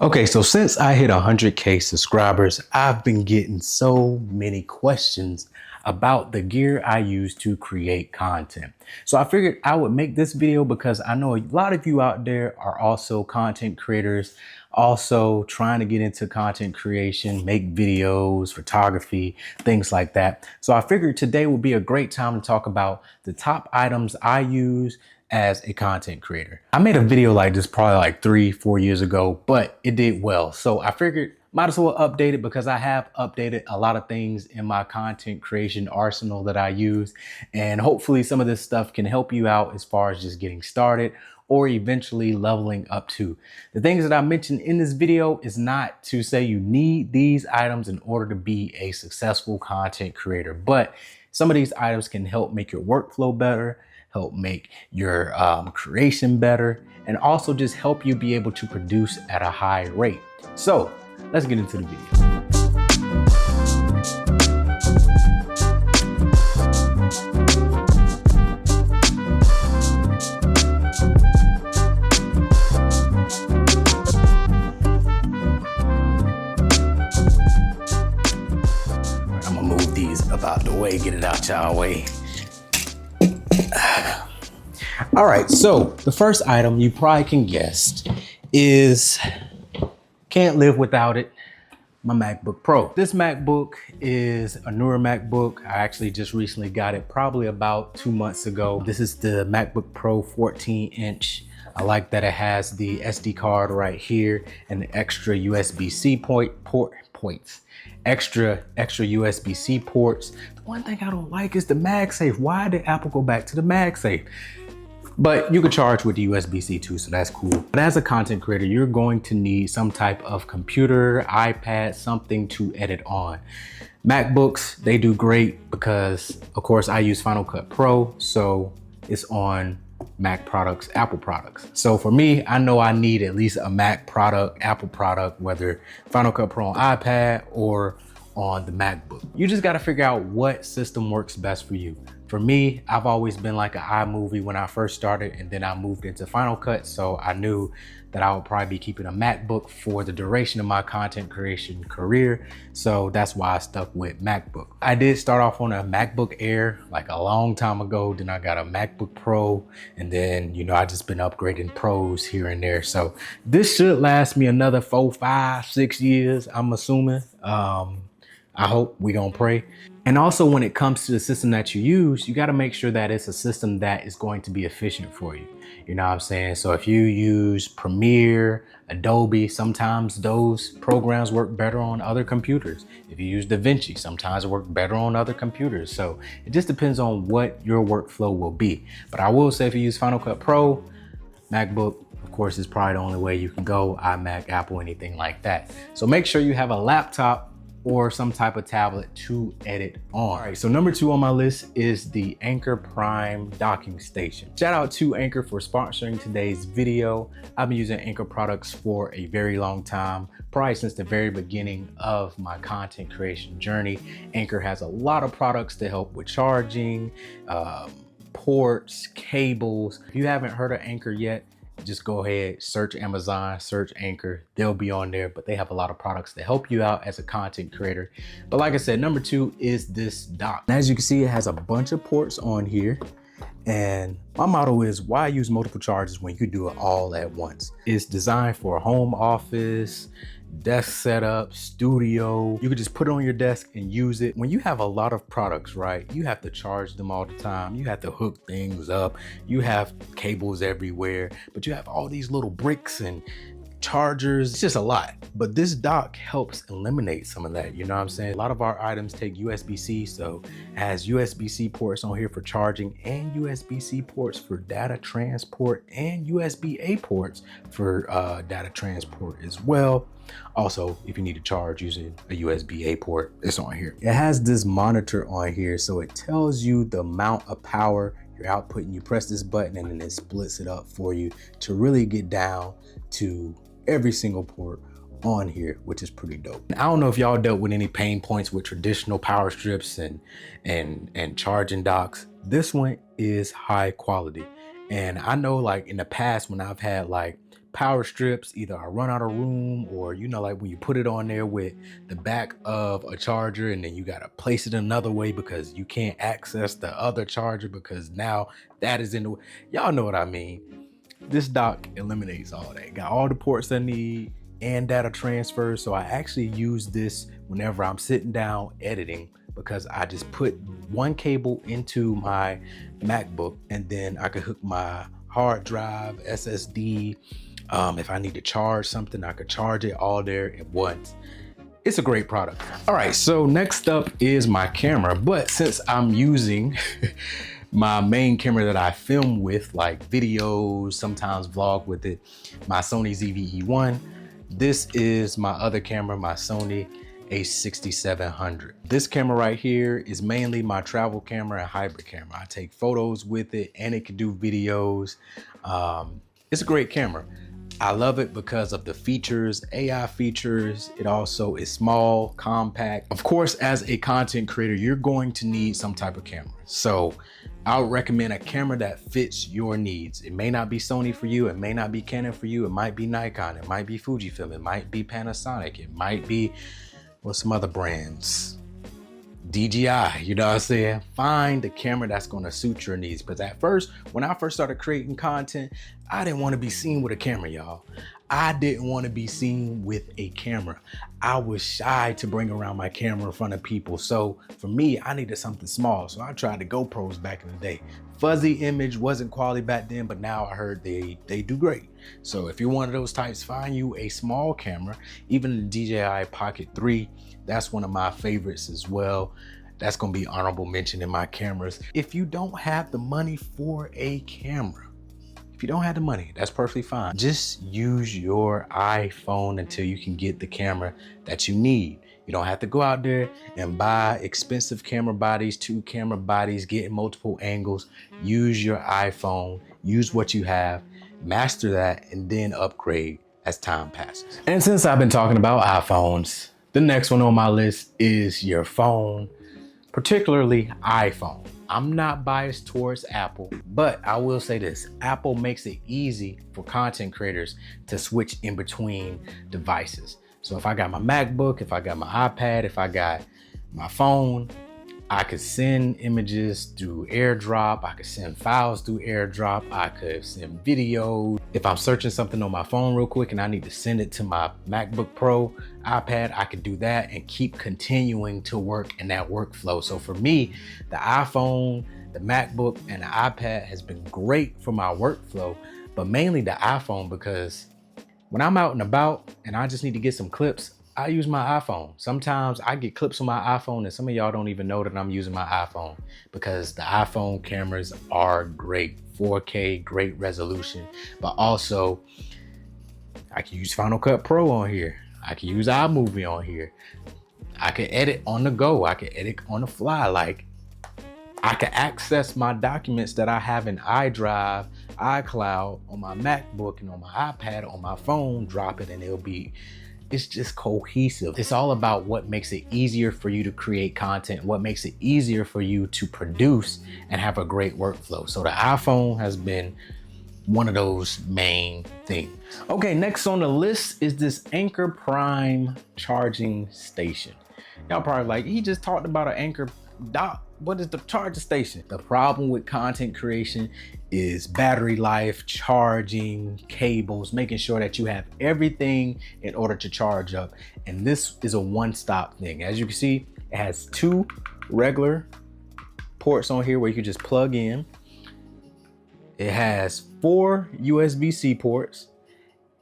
Okay, so since I hit 100K subscribers, I've been getting so many questions about the gear I use to create content. So I figured I would make this video because I know a lot of you out there are also content creators, also trying to get into content creation, make videos, photography, things like that. So I figured today would be a great time to talk about the top items I use as a content creator. I made a video like this probably like 3-4 years ago, but it did well. So I figured might as well update it because I have updated a lot of things in my content creation arsenal that I use. And hopefully some of this stuff can help you out as far as just getting started or eventually leveling up too. The things that I mentioned in this video is not to say you need these items in order to be a successful content creator, but some of these items can help make your workflow better, help make your creation better, and also just help you be able to produce at a high rate. So let's get into the video. I'm gonna move these about the way, get it out y'all way. All right, so the first item you probably can guess is, can't live without it, my MacBook Pro. This MacBook is a newer MacBook. I actually just recently got it probably about 2 months ago. This is the MacBook Pro 14-inch. I like that it has the SD card right here and the extra USB-C points. Extra USB-C ports. The one thing I don't like is the MagSafe. Why did Apple go back to the MagSafe? But you can charge with the USB-C too, so that's cool. But as a content creator, you're going to need some type of computer, iPad, something to edit on. MacBooks, they do great because, of course, I use Final Cut Pro, so it's on Mac products, Apple products. So for me, I know I need at least a Mac product, Apple product, whether Final Cut Pro on iPad or on the MacBook. You just got to figure out what system works best for you. For me, I've always been like an iMovie when I first started, and then I moved into Final Cut. So I knew that I would probably be keeping a MacBook for the duration of my content creation career. So that's why I stuck with MacBook. I did start off on a MacBook Air like a long time ago. Then I got a MacBook Pro, and then, you know, I just been upgrading Pros here and there. So this should last me another 4, 5, 6 years, I'm assuming. I hope, we gonna pray. And also when it comes to the system that you use, you gotta make sure that it's a system that is going to be efficient for you. You know what I'm saying? So if you use Premiere, Adobe, sometimes those programs work better on other computers. If you use DaVinci, sometimes it works better on other computers. So it just depends on what your workflow will be. But I will say if you use Final Cut Pro, MacBook, of course, is probably the only way you can go, iMac, Apple, anything like that. So make sure you have a laptop or some type of tablet to edit on. All right, so number 2 on my list is the Anker Prime docking station. Shout out to Anker for sponsoring today's video. I've been using Anker products for a very long time, probably since the very beginning of my content creation journey. Anker has a lot of products to help with charging, ports, cables. If you haven't heard of Anker yet, just go ahead, search Amazon, search Anker, they'll be on there, but they have a lot of products to help you out as a content creator. But like I said, number 2 is this dock. And as you can see, it has a bunch of ports on here. And my motto is, why use multiple chargers when you could do it all at once? It's designed for a home office, desk setup, studio. You could just put it on your desk and use it. When you have a lot of products, right, you have to charge them all the time. You have to hook things up. You have cables everywhere, but you have all these little bricks and chargers. It's just a lot. But this dock helps eliminate some of that. You know what I'm saying? A lot of our items take USB-C, so it has USB-C ports on here for charging and USB-C ports for data transport and USB-A ports for data transport as well. Also, if you need to charge using a USB-A port, it's on here. It has this monitor on here, so it tells you the amount of power you're outputting. You press this button and then it splits it up for you to really get down to every single port on here, which is pretty dope. I don't know if y'all dealt with any pain points with traditional power strips and charging docks. This one is high quality. And I know, like, in the past when I've had like power strips, either I run out of room, or you know, like when you put it on there with the back of a charger and then you got to place it another way because you can't access the other charger because now that is in the way. Y'all know what I mean. This dock eliminates all that. Got all the ports I need and data transfer. So I actually use this whenever I'm sitting down editing, because I just put one cable into my MacBook and then I could hook my hard drive, SSD. If I need to charge something, I could charge it all there at once. It's a great product. All right, so next up is my camera. But since I'm using my main camera that I film with, like videos, sometimes vlog with it, my Sony ZV-E1, this is my other camera, my Sony a6700. This camera right here is mainly my travel camera and hybrid camera. I take photos with it and it can do videos. It's a great camera. I love it because of the features, AI features. It also is small, compact. Of course, as a content creator, you're going to need some type of camera. So I would recommend a camera that fits your needs. It may not be Sony for you. It may not be Canon for you. It might be Nikon. It might be Fujifilm. It might be Panasonic. It might be, well, some other brands. DJI, you know what I'm saying? Find the camera that's gonna suit your needs. Because at first, when I first started creating content, I didn't want to be seen with a camera, y'all. I didn't want to be seen with a camera. I was shy to bring around my camera in front of people. So for me, I needed something small. So I tried the GoPros back in the day. Fuzzy image, wasn't quality back then, but now I heard they do great. So if you're one of those types, find you a small camera. Even the DJI Pocket 3, that's one of my favorites as well. That's gonna be honorable mention in my cameras. If you don't have the money for a camera, if you don't have the money, that's perfectly fine. Just use your iPhone until you can get the camera that you need. You don't have to go out there and buy expensive camera bodies, 2 camera bodies, getting multiple angles. Use your iPhone, use what you have, master that, and then upgrade as time passes. And since I've been talking about iPhones, the next one on my list is your phone, particularly iPhone. I'm not biased towards Apple, but I will say this: Apple makes it easy for content creators to switch in between devices. So if I got my MacBook, if I got my iPad, if I got my phone, I could send images through AirDrop. I could send files through AirDrop. I could send videos. If I'm searching something on my phone real quick and I need to send it to my MacBook Pro, iPad, I could do that and keep continuing to work in that workflow. So for me, the iPhone, the MacBook, and the iPad has been great for my workflow, but mainly the iPhone, because when I'm out and about and I just need to get some clips, I use my iPhone. Sometimes I get clips on my iPhone and some of y'all don't even know that I'm using my iPhone, because the iPhone cameras are great. 4K, great resolution, but also I can use Final Cut Pro on here. I can use iMovie on here. I can edit on the go. I can edit on the fly. Like, I can access my documents that I have in iDrive, iCloud, on my MacBook and on my iPad, on my phone, drop it, and it's just cohesive. It's all about what makes it easier for you to create content, what makes it easier for you to produce and have a great workflow. So the iPhone has been one of those main things. Okay, next on the list is this Anker Prime charging station. Y'all probably like, he just talked about an Anker dock. What is the charging station? The problem with content creation is battery life, charging, cables, making sure that you have everything in order to charge up. And this is a one-stop thing. As you can see, it has 2 regular ports on here where you can just plug in. It has 4 USB-C ports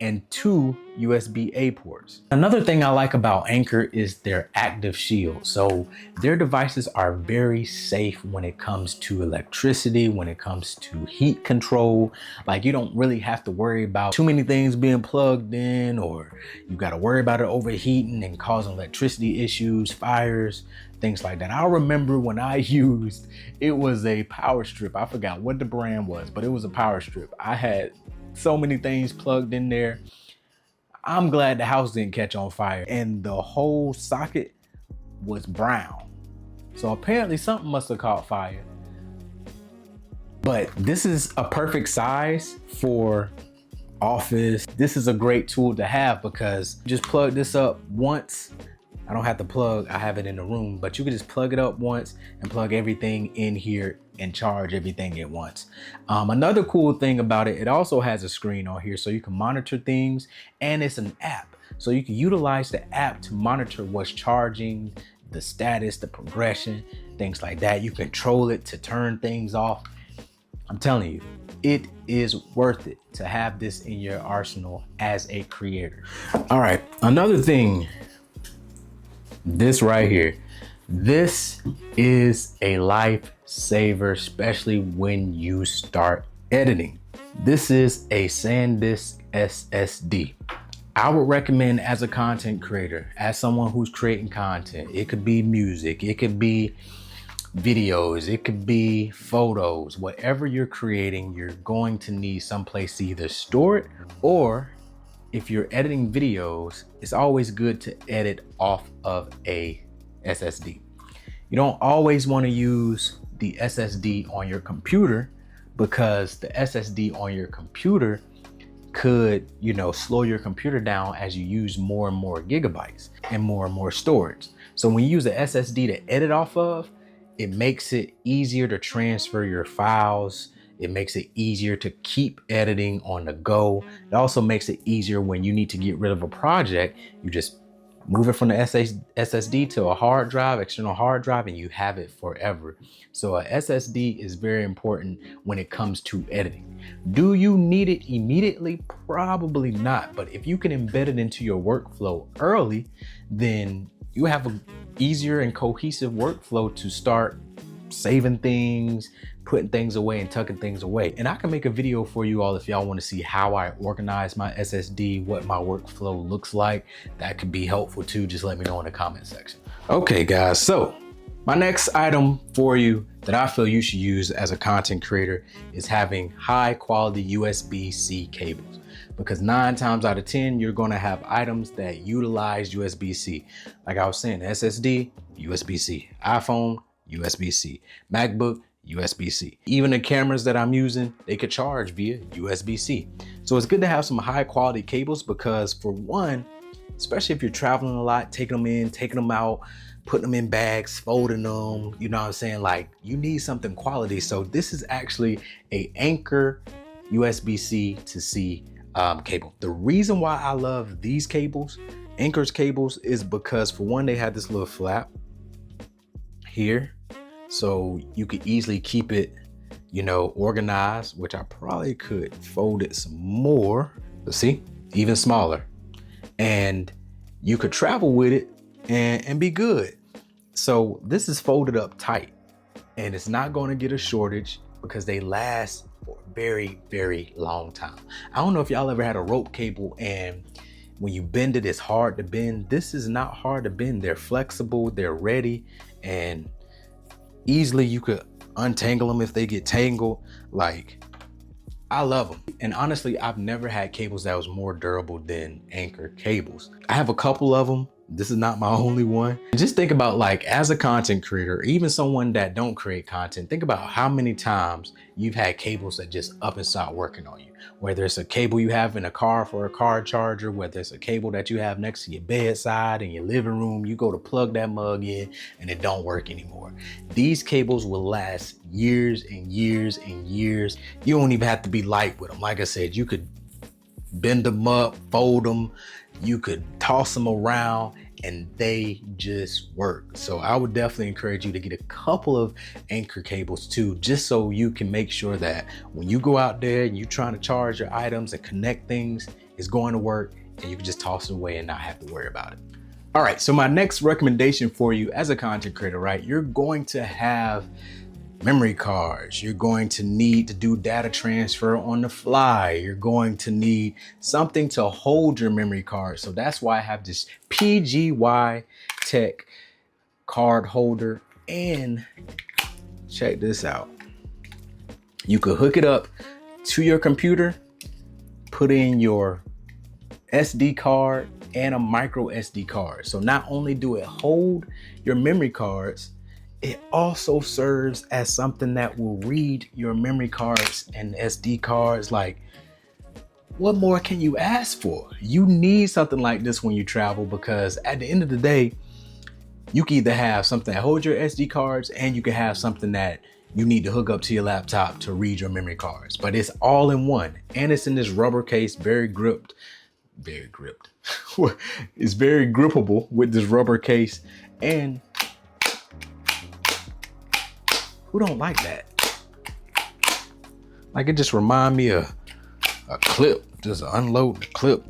and 2 USB-A ports. Another thing I like about Anker is their active shield. So their devices are very safe when it comes to electricity, when it comes to heat control. Like, you don't really have to worry about too many things being plugged in, or you got to worry about it overheating and causing electricity issues, fires, things like that. I remember when I used, it was a power strip. I forgot what the brand was, but it was a power strip. I had so many things plugged in there. I'm glad the house didn't catch on fire, and the whole socket was brown. So apparently something must have caught fire. But this is a perfect size for office. This is a great tool to have because you just plug this up once. I don't have to plug, I have it in the room, but you can just plug it up once and plug everything in here and charge everything at once. Another cool thing about it, it also has a screen on here so you can monitor things, and it's an app. So you can utilize the app to monitor what's charging, the status, the progression, things like that. You control it to turn things off. I'm telling you, it is worth it to have this in your arsenal as a creator. All right, another thing, this right here, this is a lifesaver, especially when you start editing. This is a SanDisk SSD. I would recommend, as a content creator, as someone who's creating content, it could be music, it could be videos, it could be photos, whatever you're creating, you're going to need someplace to either store it, or if you're editing videos, it's always good to edit off of a SSD. You don't always want to use the SSD on your computer because the SSD on your computer could, slow your computer down as you use more and more gigabytes and more storage. So when you use a SSD to edit off of, it makes it easier to transfer your files. It makes it easier to keep editing on the go. It also makes it easier when you need to get rid of a project. You just move it from the SSD to a hard drive, external hard drive, and you have it forever. So a SSD is very important when it comes to editing. Do you need it immediately? Probably not. But if you can embed it into your workflow early, then you have an easier and cohesive workflow to start saving things, putting things away and tucking things away. And I can make a video for you all if y'all want to see how I organize my SSD, what my workflow looks like. That could be helpful too. Just let me know in the comment section. Okay guys, so my next item for you that I feel you should use as a content creator is having high quality USB-C cables. Because 9 times out of 10, you're gonna have items that utilize USB-C. Like I was saying, SSD, USB-C, iPhone, USB-C, MacBook, USB-C. Even the cameras that I'm using, they could charge via USB-C. So it's good to have some high quality cables because, for one, especially if you're traveling a lot, taking them in, taking them out, putting them in bags, folding them, you know what I'm saying? Like, you need something quality. So this is actually a Anker USB-C to C cable. The reason why I love these cables, Anker's cables, is because, for one, they have this little flap here, so you could easily keep it, organized, which I probably could fold it some more, but see, even smaller, and you could travel with it and be good. So this is folded up tight, and it's not going to get a shortage because they last for a very, very long time. I don't know if y'all ever had a rope cable and when you bend it, it's hard to bend. This is not hard to bend. They're flexible, they're ready, and easily you could untangle them if they get tangled. Like, I love them. And honestly, I've never had cables that was more durable than Anker cables. I have a couple of them. This is not my only one. And just think about, like, as a content creator, even someone that don't create content, think about how many times you've had cables that just up and start working on you. Whether it's a cable you have in a car for a car charger, whether it's a cable that you have next to your bedside in your living room, you go to plug that mug in and it don't work anymore. These cables will last years and years and years. You don't even have to be light with them. Like I said, you could bend them up, fold them, you could toss them around, and they just work. So I would definitely encourage you to get a couple of Anker cables too, just so you can make sure that when you go out there and you're trying to charge your items and connect things, it's going to work, and you can just toss it away and not have to worry about it. All right, so my next recommendation for you as a content creator, right? You're going to have memory cards. You're going to need to do data transfer on the fly. You're going to need something to hold your memory card. So that's why I have this PGYTech card holder. And check this out. You could hook it up to your computer, put in your SD card and a micro SD card. So not only do it hold your memory cards, it also serves as something that will read your memory cards and SD cards. Like, What more can you ask for? You need something like this when you travel, because at the end of the day, you can either have something that holds your SD cards, and you can have something that you need to hook up to your laptop to read your memory cards. But it's all in one, and it's in this rubber case, very gripped. It's very grippable with this rubber case, and who don't like that? Like, it just remind me of a clip, just unload the clip.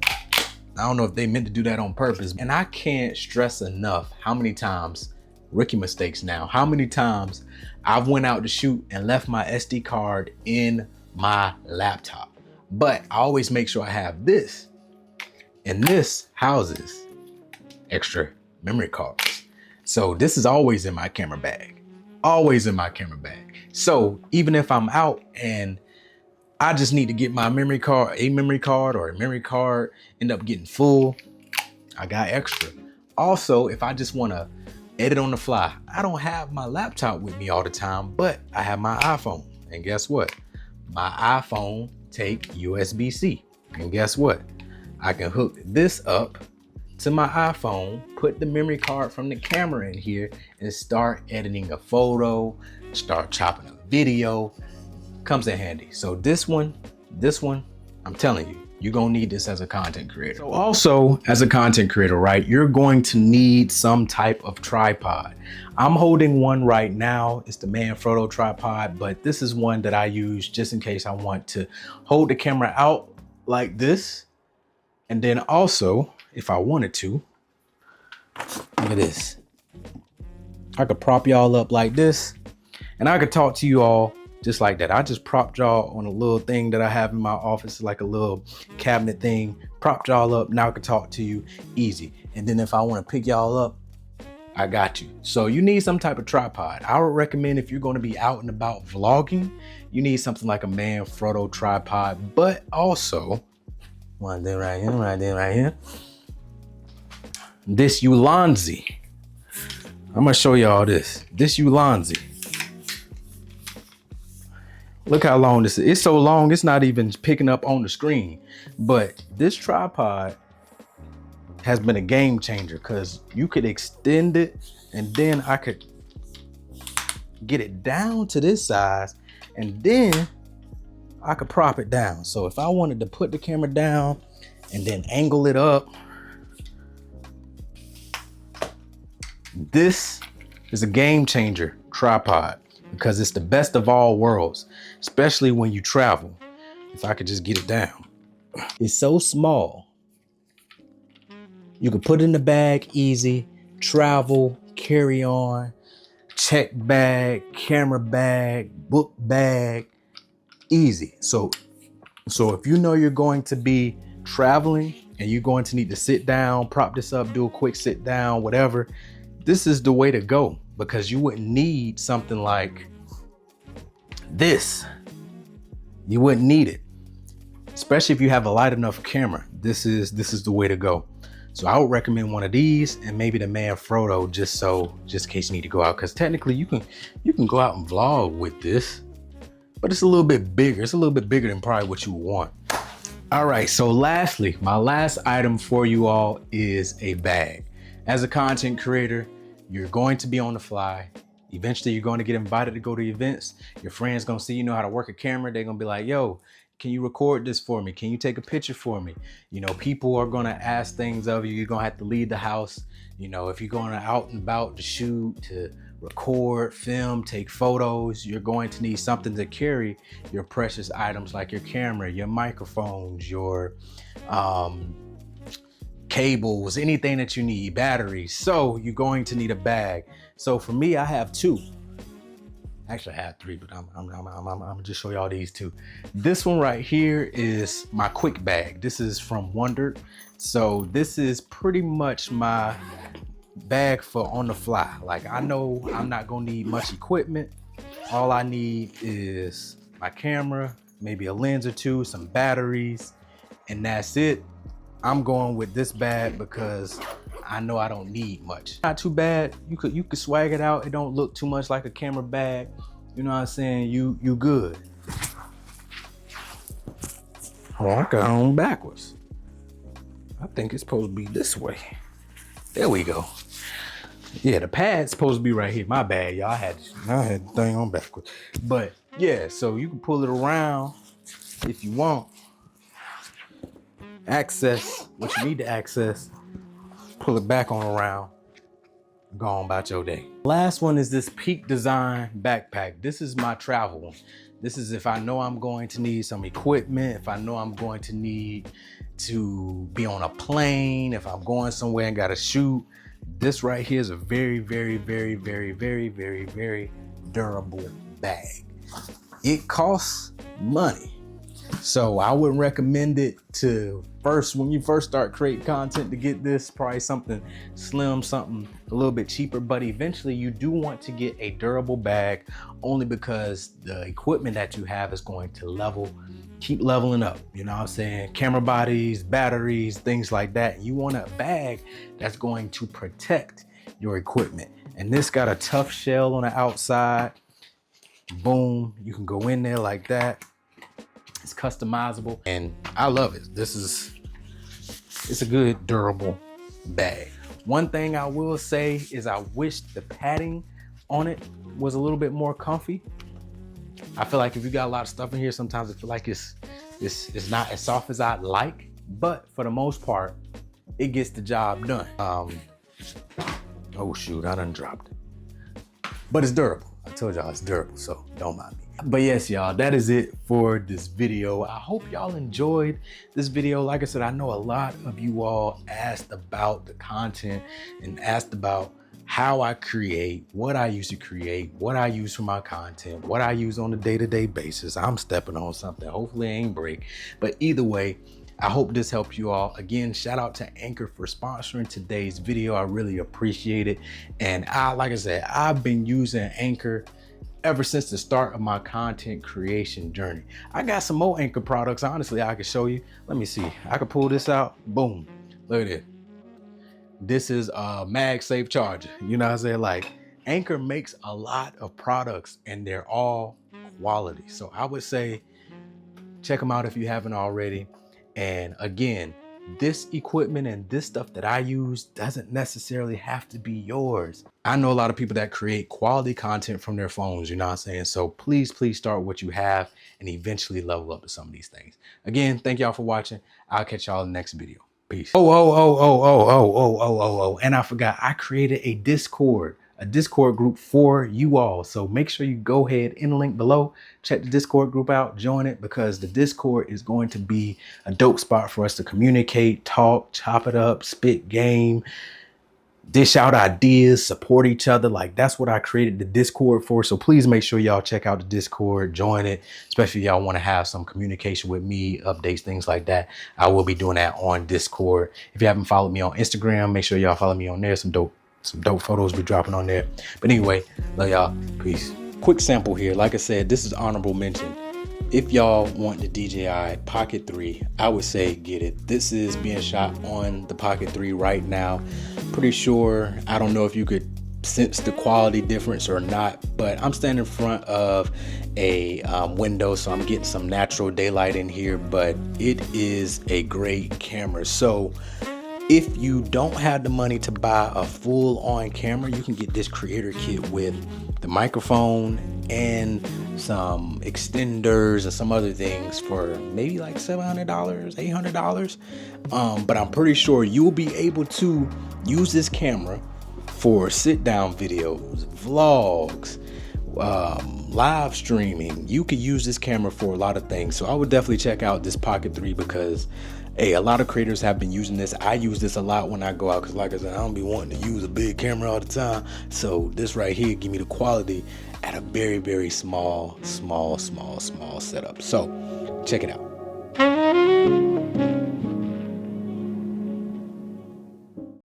I don't know if they meant to do that on purpose. And I can't stress enough how many times, rookie mistakes now, how many times I've went out to shoot and left my SD card in my laptop. But I always make sure I have this, and this houses extra memory cards. So this is always in my camera bag, always in my camera bag. So even if I'm out and I just need to get my memory card, a memory card end up getting full, I got extra. Also, if I just want to edit on the fly, I don't have my laptop with me all the time, but I have my iPhone. And guess what? My iPhone take USB-C. And guess what? I can hook this up to my iPhone, put the memory card from the camera in here, and start editing a photo, start chopping a video. Comes in handy. So this one, I'm telling you, you're gonna need this as a content creator. So also, as a content creator, right, you're going to need some type of tripod. I'm holding one right now. It's the Manfrotto tripod, but this is one that I use just in case I want to hold the camera out like this. And then also, if I wanted to, look at this. I could prop y'all up like this, and I could talk to you all just like that. I just propped y'all on a little thing that I have in my office, like a little cabinet thing. Propped y'all up. Now I can talk to you easy. And then if I want to pick y'all up, I got you. So you need some type of tripod. I would recommend, if you're going to be out and about vlogging, you need something like a Manfrotto tripod, but also one thing right here. This Ulanzi. I'm gonna show y'all this. This Ulanzi. Look how long this is. It's so long, it's not even picking up on the screen. But this tripod has been a game changer, because you could extend it, and then I could get it down to this size, and then I could prop it down. So if I wanted to put the camera down and then angle it up, this is a game changer tripod, because it's the best of all worlds, especially when you travel. If I could just get it down. It's so small. You can put it in the bag easy, travel, carry on, check bag, camera bag, book bag, easy. So if you know you're going to be traveling and you're going to need to sit down, prop this up, do a quick sit down, whatever, this is the way to go, because you wouldn't need something like this. You wouldn't need it, especially if you have a light enough camera. This is the way to go. So I would recommend one of these, and maybe the Manfrotto, just in case you need to go out, because technically you can go out and vlog with this, but it's a little bit bigger. It's a little bit bigger than probably what you would want. All right, so lastly, my last item for you all is a bag. As a content creator, you're going to be on the fly. Eventually, you're going to get invited to go to events. Your friends gonna see you know how to work a camera. They're gonna be like, yo, can you record this for me? Can you take a picture for me? You know, people are gonna ask things of you. You're gonna have to leave the house. You know, if you're going out and about to shoot, to record, film, take photos, you're going to need something to carry your precious items like your camera, your microphones, your cables, anything that you need, batteries. So you're going to need a bag. So for me, I have two. Actually, I have three, but I'm gonna just show y'all these two. This one right here is my quick bag. This is from Wonder. So this is pretty much my bag for on the fly. Like, I know I'm not gonna need much equipment. All I need is my camera, maybe a lens or two, some batteries, and that's it. I'm going with this bag because I know I don't need much. Not too bad. You could swag it out. It don't look too much like a camera bag. You know what I'm saying? You good. Oh, I got on backwards. I think it's supposed to be this way. There we go. Yeah, the pad's supposed to be right here. My bad, y'all. I had the thing on backwards. But yeah, so you can pull it around if you want. Access what you need to access. Pull it back on around. Go on about your day. Last one is this Peak Design backpack. This is my travel one. This is if I know I'm going to need some equipment, if I know I'm going to need to be on a plane, if I'm going somewhere and gotta shoot. This right here is a very, very, very, very, very, very, very durable bag. It costs money. So I would recommend it to when you first start creating content, to get this, probably something slim, something a little bit cheaper, but eventually you do want to get a durable bag only because the equipment that you have is going to keep leveling up. You know what I'm saying? Camera bodies, batteries, things like that. You want a bag that's going to protect your equipment. And this got a tough shell on the outside. Boom, you can go in there like that. It's customizable and I love it. It's a good durable bag. One thing I will say is I wish the padding on it was a little bit more comfy. I feel like if you got a lot of stuff in here, sometimes I feel like it's not as soft as I'd like, but for the most part, it gets the job done. Oh shoot, I done dropped it. But it's durable. I told y'all it's durable, so don't mind me. But yes, y'all, that is it for this video. I hope y'all enjoyed this video. Like I said, I know a lot of you all asked about the content and asked about how I create, what I used to create, what I use for my content, what I use on a day-to-day basis. I'm stepping on something. Hopefully it ain't break. But either way, I hope this helped you all. Again, shout out to Anker for sponsoring today's video. I really appreciate it. And like I said, I've been using Anker ever since the start of my content creation journey. I got some more Anker products. Honestly, I can show you. Let me see. I can pull this out. Boom. Look at it. This is a MagSafe charger. You know what I'm saying? Like, Anker makes a lot of products and they're all quality. So I would say check them out if you haven't already. And again, this equipment and this stuff that I use doesn't necessarily have to be yours. I know a lot of people that create quality content from their phones, you know what I'm saying? So please start with what you have and eventually level up to some of these things. Again, thank y'all for watching. I'll catch y'all in the next video. Peace. Oh. And I forgot, I created a Discord group for you all. So make sure you go ahead in the link below, check the Discord group out, join it, because the Discord is going to be a dope spot for us to communicate, talk, chop it up, spit game, dish out ideas, support each other. Like, that's what I created the Discord for. So please make sure y'all check out the Discord, join it, especially if y'all want to have some communication with me, updates, things like that. I will be doing that on Discord. If you haven't followed me on Instagram, make sure y'all follow me on there. Some dope photos be dropping on there. But anyway, love y'all. Peace. Quick sample here. Like I said, this is honorable mention. If y'all want the DJI Pocket 3, I would say get it. This is being shot on the Pocket 3 right now. Pretty sure, I don't know if you could sense the quality difference or not, but I'm standing in front of a window, so I'm getting some natural daylight in here, but it is a great camera. So if you don't have the money to buy a full-on camera, you can get this creator kit with the microphone and some extenders and some other things for maybe like $700, $800. But I'm pretty sure you'll be able to use this camera for sit-down videos, vlogs, live streaming. You could use this camera for a lot of things. So I would definitely check out this Pocket 3 because hey, a lot of creators have been using this. I use this a lot when I go out because, like I said, I don't be wanting to use a big camera all the time. So this right here give me the quality at a very, very small setup. So check it out.